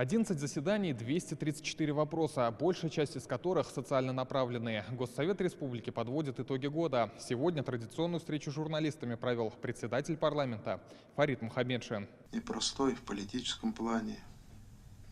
11 заседаний, 234 вопроса, большая часть из которых социально направленные. Госсовет Республики подводит итоги года. Сегодня традиционную встречу с журналистами провел председатель парламента Фарид Мухаммедшин. Непростой в политическом плане,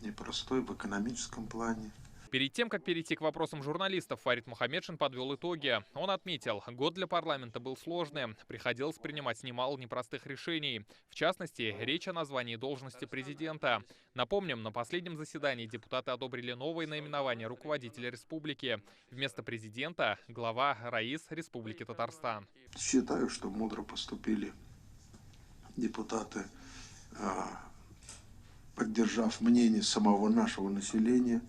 непростой в экономическом плане. Перед тем, как перейти к вопросам журналистов, Фарид Мухаммедшин подвел итоги. Он отметил, год для парламента был сложным, приходилось принимать немало непростых решений. В частности, речь о названии должности президента. Напомним, на последнем заседании депутаты одобрили новое наименование руководителя республики. Вместо президента – глава РАИС Республики Татарстан. Считаю, что мудро поступили депутаты, поддержав мнение самого нашего населения.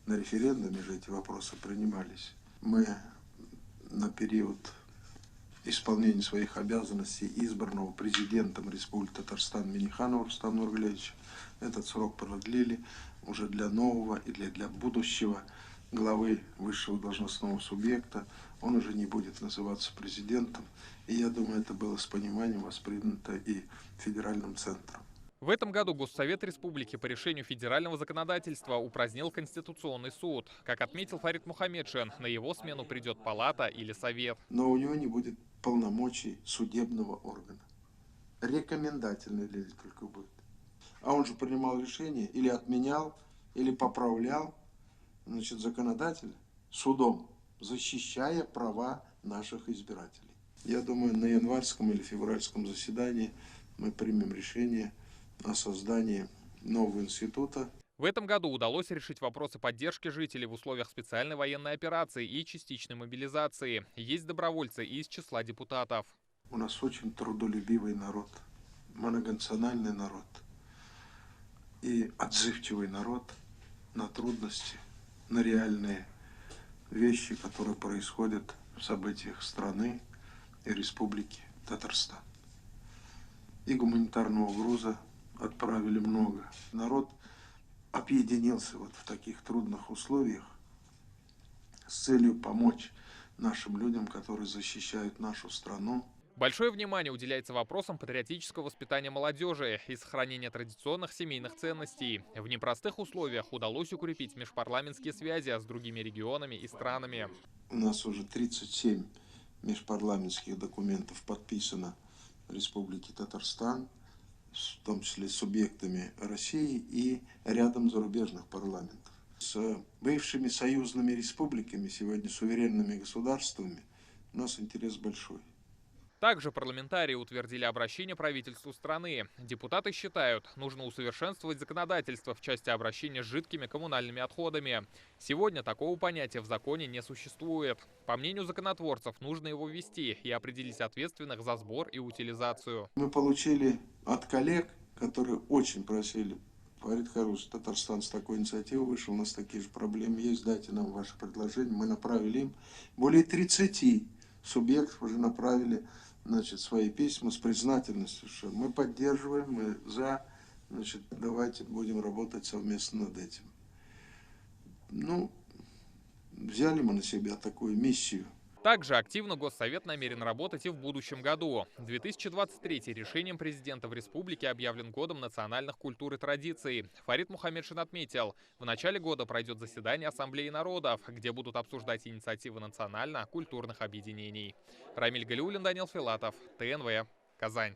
На референдуме же эти вопросы принимались. Мы на период исполнения своих обязанностей избранного президентом Республики Татарстан Минниханова Рустама Нургалиевича этот срок продлили уже для нового и для будущего главы высшего должностного субъекта. Он уже не будет называться президентом. И я думаю, это было с пониманием воспринято и федеральным центром. В этом году Госсовет Республики по решению федерального законодательства упразднил Конституционный суд. Как отметил Фарид Мухаммедшин, на его смену придет палата или совет. Но у него не будет полномочий судебного органа. Рекомендательный ли только будет. А он же принимал решение или отменял, или поправлял, законодателя судом, защищая права наших избирателей. Я думаю, на январском или февральском заседании мы примем решение о создании нового института. В этом году удалось решить вопросы поддержки жителей в условиях специальной военной операции и частичной мобилизации. Есть добровольцы и из числа депутатов. У нас очень трудолюбивый народ, многонациональный народ и отзывчивый народ на трудности, на реальные вещи, которые происходят в событиях страны и Республики Татарстан. И гуманитарного груза отправили много. Народ объединился вот в таких трудных условиях с целью помочь нашим людям, которые защищают нашу страну. Большое внимание уделяется вопросам патриотического воспитания молодежи и сохранения традиционных семейных ценностей. В непростых условиях удалось укрепить межпарламентские связи с другими регионами и странами. У нас уже 37 межпарламентских документов подписано в Республике Татарстан, в том числе с субъектами России и рядом зарубежных парламентов. С бывшими союзными республиками, сегодня суверенными государствами, у нас интерес большой. Также парламентарии утвердили обращение правительству страны. Депутаты считают, нужно усовершенствовать законодательство в части обращения с жидкими коммунальными отходами. Сегодня такого понятия в законе не существует. По мнению законотворцев, нужно его ввести и определить ответственных за сбор и утилизацию. Мы получили от коллег, которые очень просили: Фарид Харуш, Татарстан с такой инициативой вышел, у нас такие же проблемы есть, дайте нам ваши предложения. Мы направили им. Более 30 субъектов уже направили свои письма с признательностью, что мы поддерживаем, мы за, давайте будем работать совместно над этим. Взяли мы на себя такую миссию. Также активно Госсовет намерен работать и в будущем году. 2023 решением президента в республике объявлен годом национальных культур и традиций. Фарид Мухаммедшин отметил, в начале года пройдет заседание Ассамблеи народов, где будут обсуждать инициативы национально-культурных объединений. Рамиль Галиуллин, Даниил Филатов, ТНВ, Казань.